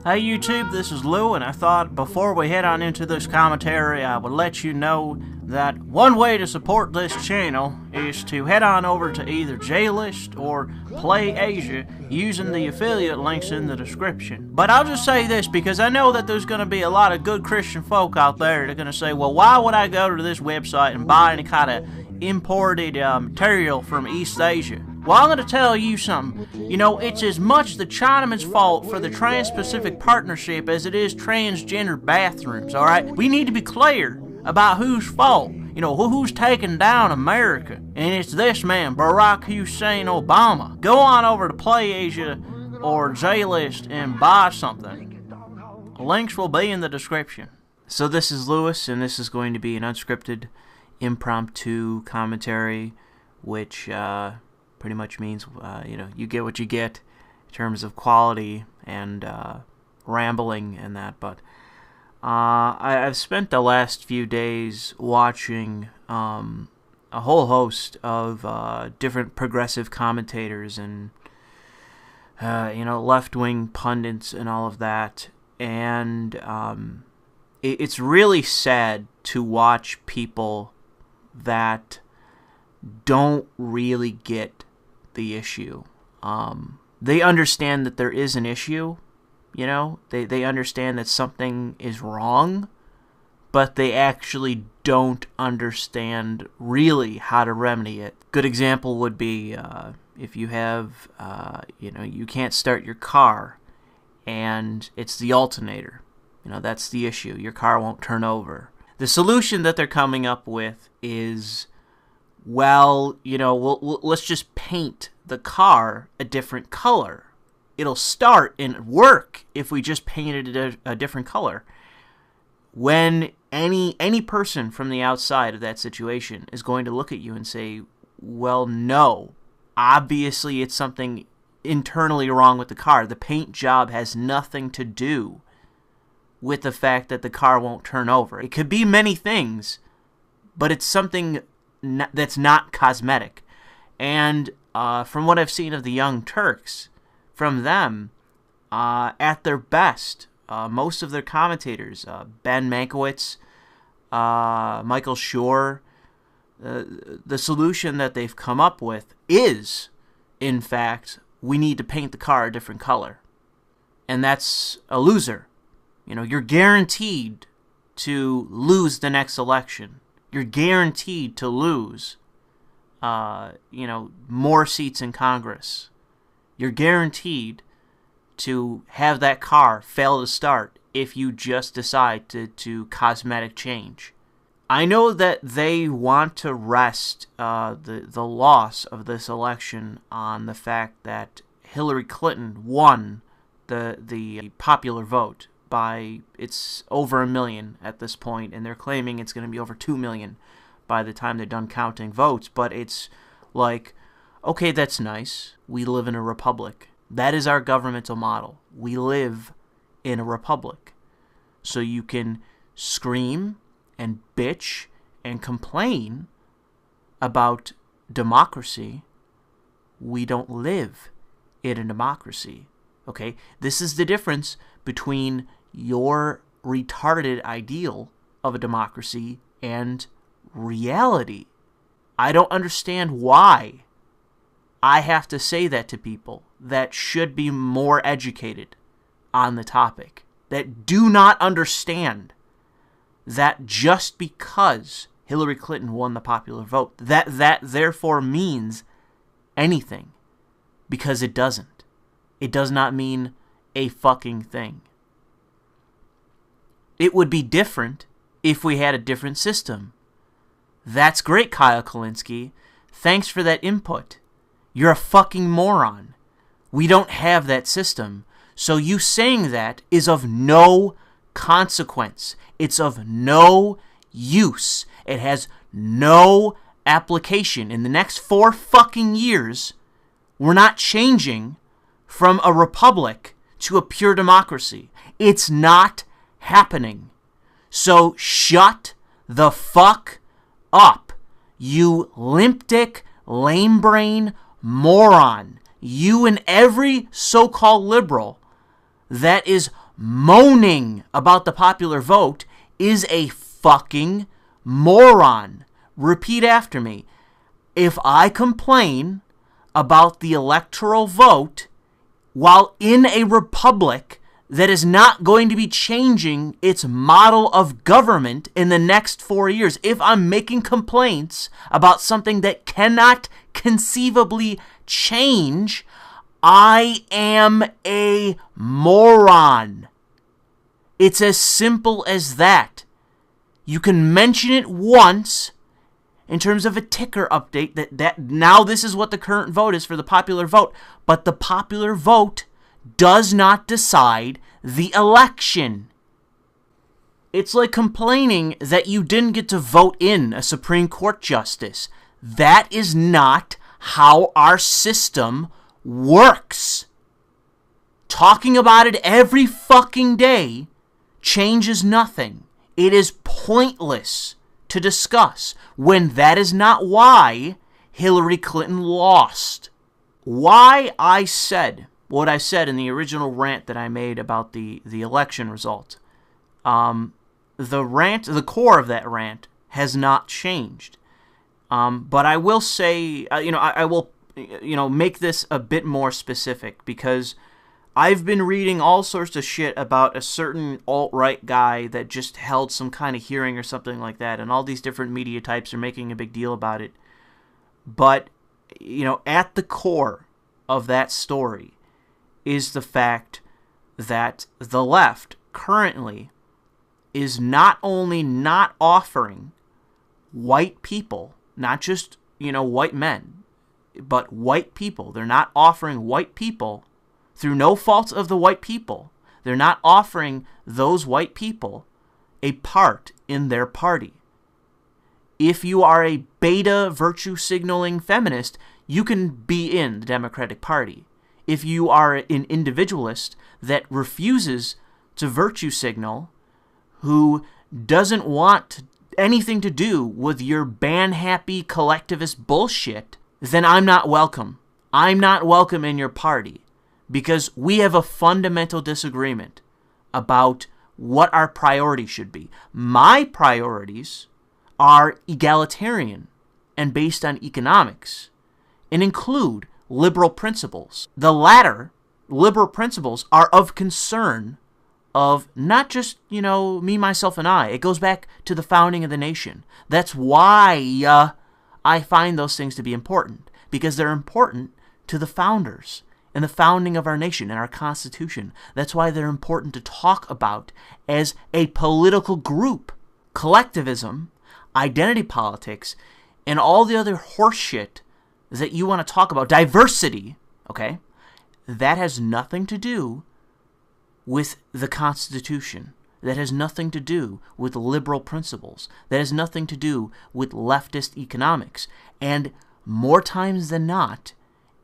Hey YouTube, this is Lou, and I thought before we head on into this commentary, I would let you know that one way to support this channel is to head on over to either JList or Play Asia using the affiliate links in the description. But I'll just say this, because I know that there's going to be a lot of good Christian folk out there that are going to say, well, why would I go to this website and buy any kind of imported material from East Asia? Well, I'm going to tell you something. You know, it's as much the Chinaman's fault for the Trans-Pacific Partnership as it is transgender bathrooms, alright? We need to be clear about whose fault. You know, who's taking down America. And it's this man, Barack Hussein Obama. Go on over to Play Asia or JList and buy something. Links will be in the description. So this is Lewis, and this is going to be an unscripted, impromptu commentary, which, pretty much means, you know, you get what you get in terms of quality and rambling and that. But I've spent the last few days watching a whole host of different progressive commentators and, you know, left-wing pundits and all of that. And it's really sad to watch people that don't really get the issue. They understand that there is an issue, you know, they understand that something is wrong, but they actually don't understand really how to remedy it. Good example would be if you have, you know, you can't start your car and it's the alternator. You know, that's the issue. Your car won't turn over. The solution that they're coming up with is, well, you know, let's just paint the car a different color. It'll start and work if we just painted it a different color. When any person from the outside of that situation is going to look at you and say, well, no, obviously it's something internally wrong with the car. The paint job has nothing to do with the fact that the car won't turn over. It could be many things, but it's something that's not cosmetic. And from what I've seen of the Young Turks, from them, at their best, most of their commentators, Ben Mankiewicz, Michael Schur, the solution that they've come up with is, in fact, we need to paint the car a different color. And that's a loser. You know, you're guaranteed to lose the next election. You're guaranteed to lose, you know, more seats in Congress. You're guaranteed to have that car fail to start if you just decide to cosmetic change. I know that they want to rest the loss of this election on the fact that Hillary Clinton won the popular vote by, it's over 1 million at this point, and they're claiming it's going to be over 2 million by the time they're done counting votes. But it's like, okay, that's nice. We live in a republic. That is our governmental model. We live in a republic. So you can scream and bitch and complain about democracy. We don't live in a democracy. Okay? This is the difference between your retarded ideal of a democracy and reality. I don't understand why I have to say that to people that should be more educated on the topic, that do not understand that just because Hillary Clinton won the popular vote, that therefore means anything, because it doesn't. It does not mean a fucking thing. It would be different if we had a different system. That's great, Kyle Kalinske. Thanks for that input. You're a fucking moron. We don't have that system. So you saying that is of no consequence. It's of no use. It has no application. In the next 4 fucking years, we're not changing from a republic to a pure democracy. It's not happening. So shut the fuck up, you limp dick, lame brain moron. You and every so-called liberal that is moaning about the popular vote is a fucking moron. Repeat after me. If I complain about the electoral vote while in a republic that is not going to be changing its model of government in the next 4 years, if I'm making complaints about something that cannot conceivably change, I am a moron. It's as simple as that. You can mention it once in terms of a ticker update that now this is what the current vote is for the popular vote, but the popular vote does not decide the election. It's like complaining that you didn't get to vote in a Supreme Court justice. That is not how our system works. Talking about it every fucking day changes nothing. It is pointless to discuss when that is not why Hillary Clinton lost. Why I said what I said in the original rant that I made about the election result. The core of that rant has not changed. But I will say, I will make this a bit more specific, because I've been reading all sorts of shit about a certain alt-right guy that just held some kind of hearing or something like that, and all these different media types are making a big deal about it. But, at the core of that story is the fact that the left currently is not only not offering white people, not just, white men, but white people. They're not offering white people, through no fault of the white people, they're not offering those white people a part in their party. If you are a beta virtue signaling feminist, you can be in the Democratic Party. If you are an individualist that refuses to virtue signal, who doesn't want anything to do with your ban-happy collectivist bullshit, then I'm not welcome. I'm not welcome in your party, because we have a fundamental disagreement about what our priorities should be. My priorities are egalitarian and based on economics, and include liberal principles. The latter, liberal principles, are of concern of not just, me, myself, and I. It goes back to the founding of the nation. That's why I find those things to be important, because they're important to the founders and the founding of our nation and our Constitution. That's why they're important to talk about as a political group. Collectivism, identity politics, and all the other horseshit that you want to talk about, diversity, okay, that has nothing to do with the Constitution. That has nothing to do with liberal principles. That has nothing to do with leftist economics. And more times than not,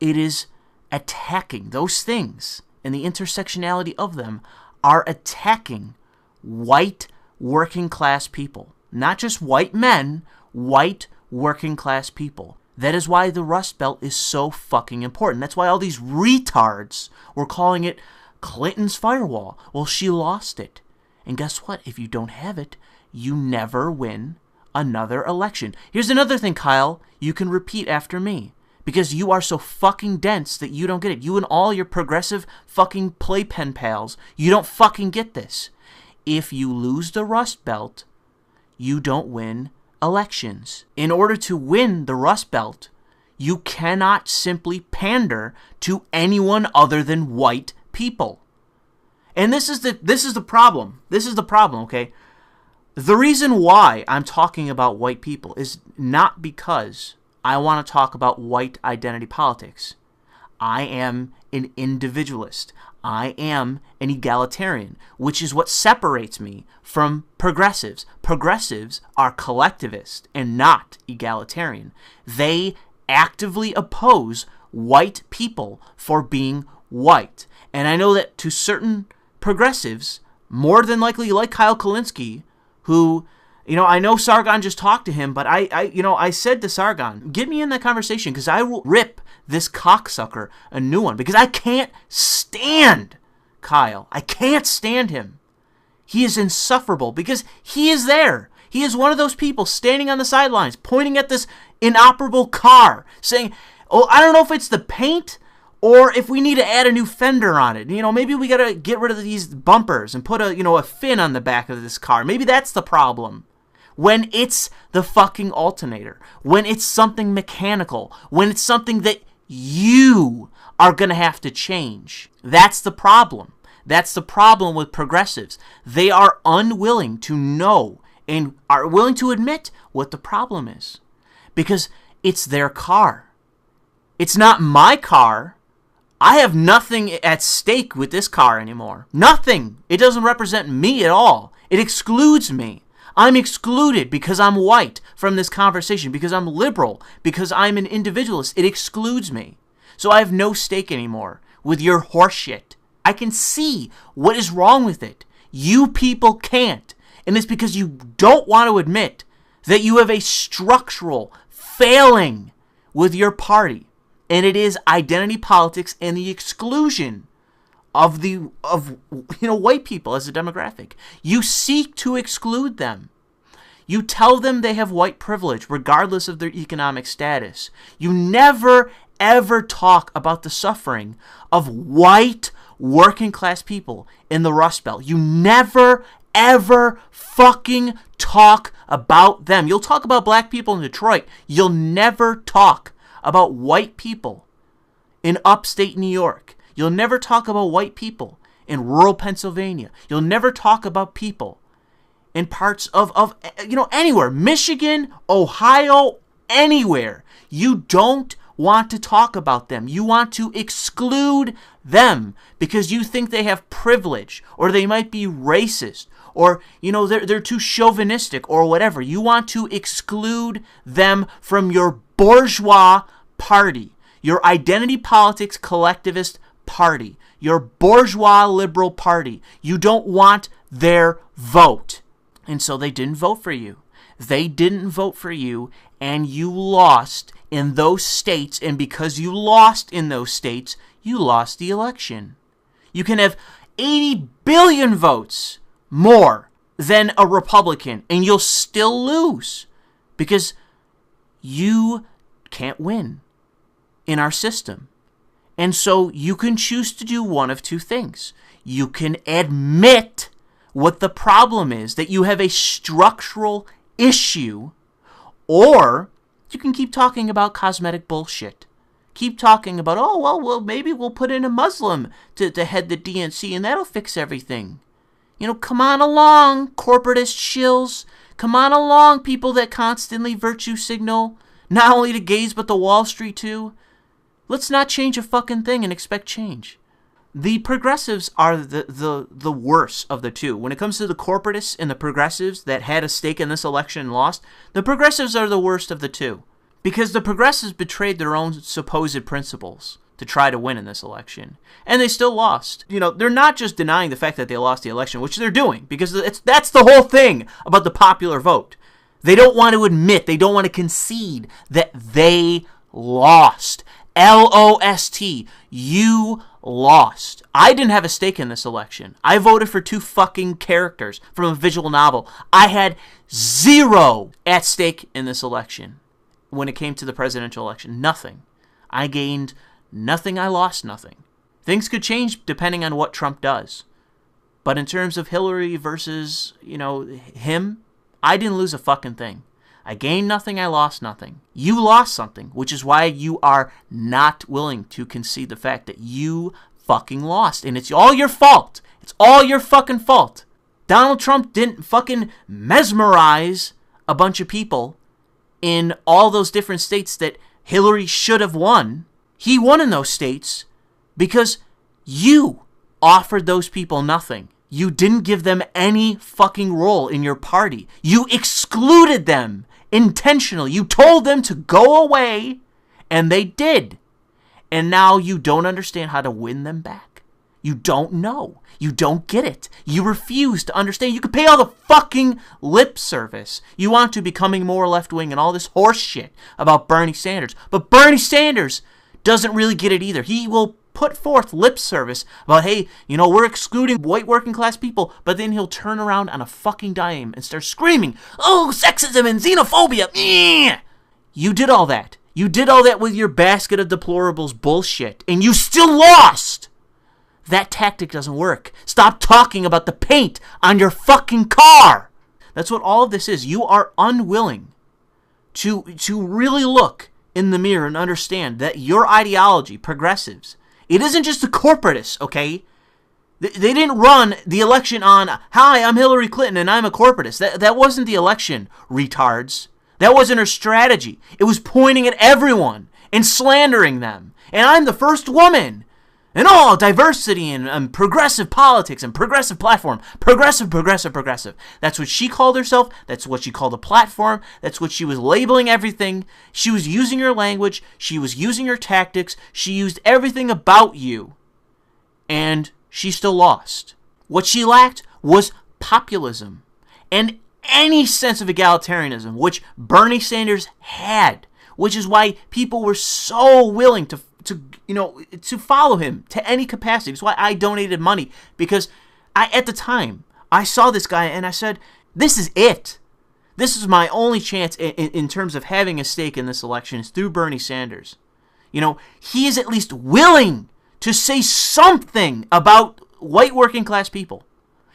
it is attacking those things, and the intersectionality of them are attacking white working class people. Not just white men, white working class people. That is why the Rust Belt is so fucking important. That's why all these retards were calling it Clinton's firewall. Well, she lost it. And guess what? If you don't have it, you never win another election. Here's another thing, Kyle, you can repeat after me, because you are so fucking dense that you don't get it. You and all your progressive fucking playpen pals, you don't fucking get this. If you lose the Rust Belt, you don't win elections. In order to win the Rust Belt, you cannot simply pander to anyone other than white people. And this is the problem. This is the problem, okay? The reason why I'm talking about white people is not because I want to talk about white identity politics. I am an individualist. I am an egalitarian, which is what separates me from progressives. Progressives are collectivist and not egalitarian. They actively oppose white people for being white. And I know that to certain progressives, more than likely like Kyle Kulinski, who, I know Sargon just talked to him, but I said to Sargon, get me in that conversation, because I will rip this cocksucker a new one, because I can't stand Kyle. I can't stand him. He is insufferable because he is there. He is one of those people standing on the sidelines, pointing at this inoperable car, saying, oh, I don't know if it's the paint or if we need to add a new fender on it. You know, maybe we got to get rid of these bumpers and put a fin on the back of this car. Maybe that's the problem. When it's the fucking alternator, when it's something mechanical, when it's something that you are going to have to change. That's the problem. That's the problem with progressives. They are unwilling to know and are willing to admit what the problem is. Because it's their car. It's not my car. I have nothing at stake with this car anymore. Nothing. It doesn't represent me at all. It excludes me. I'm excluded because I'm white from this conversation, because I'm liberal, because I'm an individualist. It excludes me. So I have no stake anymore with your horseshit. I can see what is wrong with it. You people can't. And it's because you don't want to admit that you have a structural failing with your party. And it is identity politics and the exclusion of white people as a demographic. You seek to exclude them. You tell them they have white privilege regardless of their economic status. You never ever talk about the suffering of white working class people in the Rust Belt. You never ever fucking talk about them. You'll talk about black people in Detroit. You'll never talk about white people in upstate New York. You'll never talk about white people in rural Pennsylvania. You'll never talk about people in parts of anywhere. Michigan, Ohio, anywhere. You don't want to talk about them. You want to exclude them because you think they have privilege or they might be racist or, they're too chauvinistic or whatever. You want to exclude them from your bourgeois party, your identity politics collectivist party, your bourgeois liberal party. You don't want their vote. And so they didn't vote for you. They didn't vote for you, and you lost in those states. And because you lost in those states, you lost the election. You can have 80 billion votes more than a Republican, and you'll still lose because you can't win in our system. And so you can choose to do one of two things. You can admit what the problem is, that you have a structural issue, or you can keep talking about cosmetic bullshit. Keep talking about, well, maybe we'll put in a Muslim to head the DNC and that'll fix everything. Come on along, corporatist shills. Come on along, people that constantly virtue signal, not only to gays but to Wall Street too. Let's not change a fucking thing and expect change. The progressives are the worst of the two. When it comes to the corporatists and the progressives that had a stake in this election and lost, the progressives are the worst of the two. Because the progressives betrayed their own supposed principles to try to win in this election. And they still lost. They're not just denying the fact that they lost the election, which they're doing, because that's the whole thing about the popular vote. They don't want to admit, they don't want to concede that they lost. L-O-S-T. You lost. I didn't have a stake in this election. I voted for two fucking characters from a visual novel. I had zero at stake in this election when it came to the presidential election. Nothing. I gained nothing. I lost nothing. Things could change depending on what Trump does. But in terms of Hillary versus, him, I didn't lose a fucking thing. I gained nothing, I lost nothing. You lost something, which is why you are not willing to concede the fact that you fucking lost. And it's all your fault. It's all your fucking fault. Donald Trump didn't fucking mesmerize a bunch of people in all those different states that Hillary should have won. He won in those states because you offered those people nothing. You didn't give them any fucking role in your party. You excluded them intentionally. You told them to go away, and they did. And now you don't understand how to win them back. You don't know. You don't get it. You refuse to understand. You can pay all the fucking lip service you want to becoming more left-wing and all this horse shit about Bernie Sanders. But Bernie Sanders doesn't really get it either. He will put forth lip service about, hey, we're excluding white working class people, but then he'll turn around on a fucking dime and start screaming, oh, sexism and xenophobia. You did all that. You did all that with your basket of deplorables bullshit, and you still lost. That tactic doesn't work. Stop talking about the paint on your fucking car. That's what all of this is. You are unwilling to really look in the mirror and understand that your ideology, progressives, it isn't just the corporatists, okay? They didn't run the election on, hi, I'm Hillary Clinton and I'm a corporatist. That wasn't the election, retards. That wasn't her strategy. It was pointing at everyone and slandering them. And I'm the first woman. And all diversity and progressive politics and progressive platform. Progressive. That's what she called herself. That's what she called the platform. That's what she was labeling everything. She was using your language. She was using your tactics. She used everything about you. And she still lost. What she lacked was populism and any sense of egalitarianism, which Bernie Sanders had, which is why people were so willing to follow him to any capacity. It's why I donated money, because at the time, I saw this guy and I said, this is it. This is my only chance in terms of having a stake in this election is through Bernie Sanders. He is at least willing to say something about white working class people.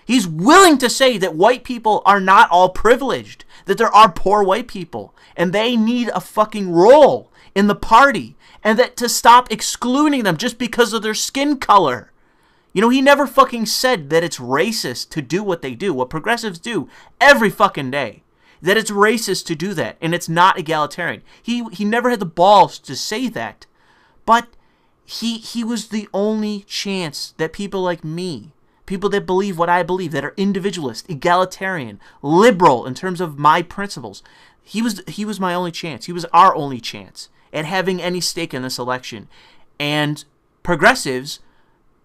He's willing to say that white people are not all privileged, that there are poor white people, and they need a fucking role in the party, and that to stop excluding them just because of their skin color. He never fucking said that it's racist to do what they do, what progressives do every fucking day. That it's racist to do that, and it's not egalitarian. He never had the balls to say that, but he was the only chance that people like me, people that believe what I believe, that are individualist, egalitarian, liberal in terms of my principles, he was my only chance. He was our only chance at having any stake in this election. And progressives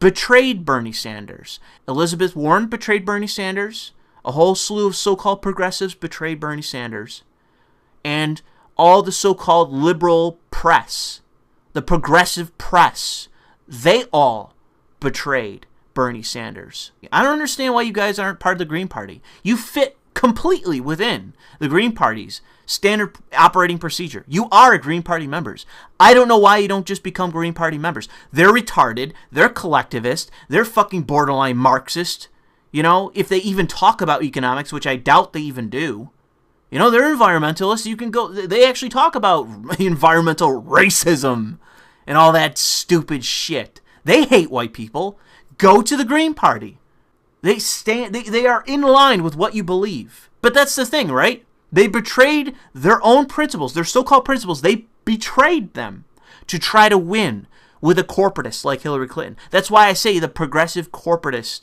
betrayed Bernie Sanders. Elizabeth Warren betrayed Bernie Sanders. A whole slew of so-called progressives betrayed Bernie Sanders. And all the so-called liberal press, the progressive press, they all betrayed Bernie Sanders. I don't understand why you guys aren't part of the Green Party. You fit completely within the Green Party's standard operating procedure. You are Green Party members. I don't know why you don't just become Green Party members. They're retarded. They're collectivist. They're fucking borderline Marxist. If they even talk about economics, which I doubt they even do. They're environmentalists. You can go, they actually talk about environmental racism and all that stupid shit. They hate white people. Go to the Green Party. They are in line with what you believe. But that's the thing, right? They betrayed their own principles, their so-called principles. They betrayed them to try to win with a corporatist like Hillary Clinton. That's why I say the progressive corporatist,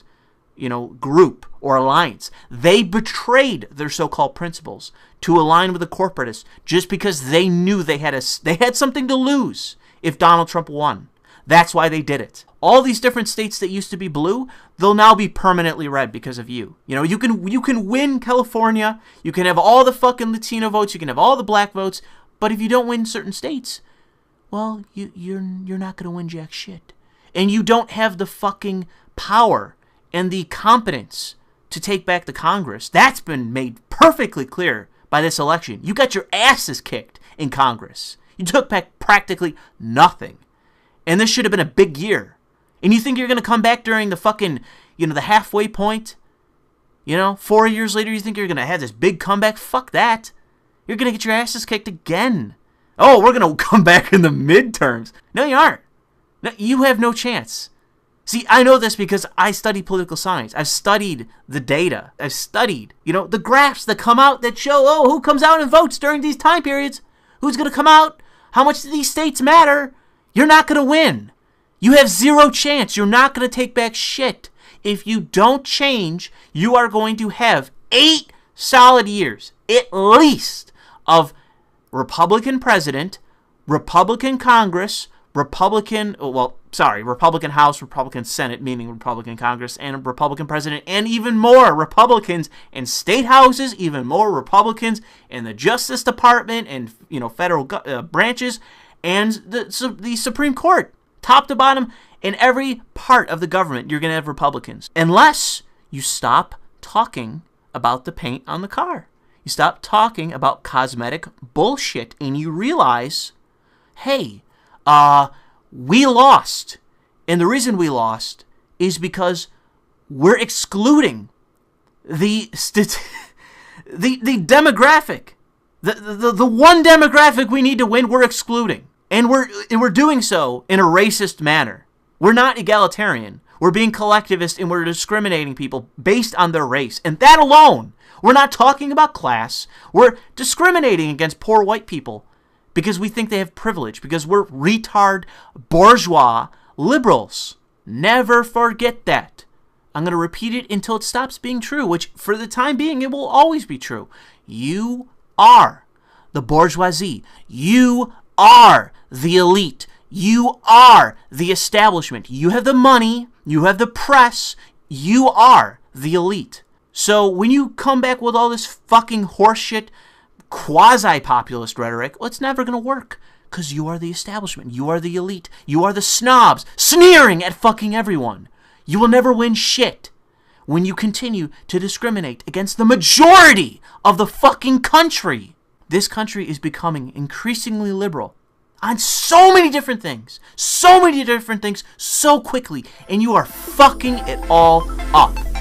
group or alliance. They betrayed their so-called principles to align with the corporatists just because they knew they had something to lose if Donald Trump won. That's why they did it. All these different states that used to be blue, they'll now be permanently red because of you. You can win California, you can have all the fucking Latino votes, you can have all the black votes, but if you don't win certain states, well, you're not going to win jack shit. And you don't have the fucking power and the competence to take back the Congress. That's been made perfectly clear by this election. You got your asses kicked in Congress. You took back practically nothing. And this should have been a big year. And you think you're going to come back during the fucking, the halfway point? 4 years later, you think you're going to have this big comeback? Fuck that. You're going to get your asses kicked again. Oh, we're going to come back in the midterms. No, you aren't. No, you have no chance. See, I know this because I study political science. I've studied the data. I've studied, the graphs that come out that show, who comes out and votes during these time periods? Who's going to come out? How much do these states matter? You're not going to win. You have zero chance. You're not going to take back shit. If you don't change, you are going to have 8 solid years, at least, of Republican president, Republican Congress, Republican House, Republican Senate, meaning Republican Congress, and Republican president, and even more Republicans in state houses, even more Republicans in the Justice Department and federal branches, and the Supreme Court. top to bottom, in every part of the government, you're going to have Republicans. Unless you stop talking about the paint on the car. You stop talking about cosmetic bullshit and you realize, hey, we lost. And the reason we lost is because we're excluding the demographic. The one demographic we need to win, we're excluding. And we're doing so in a racist manner. We're not egalitarian. We're being collectivist and we're discriminating people based on their race. And that alone, we're not talking about class. We're discriminating against poor white people because we think they have privilege, because we're retard, bourgeois liberals. Never forget that. I'm going to repeat it until it stops being true, which for the time being, it will always be true. You are the bourgeoisie. You are the elite. You are the establishment. You have the money. You have the press. You are the elite. So when you come back with all this fucking horseshit, quasi-populist rhetoric, well, it's never going to work. Because you are the establishment. You are the elite. You are the snobs sneering at fucking everyone. You will never win shit when you continue to discriminate against the majority of the fucking country. This country is becoming increasingly liberal on so many different things. So many different things so quickly. And you are fucking it all up.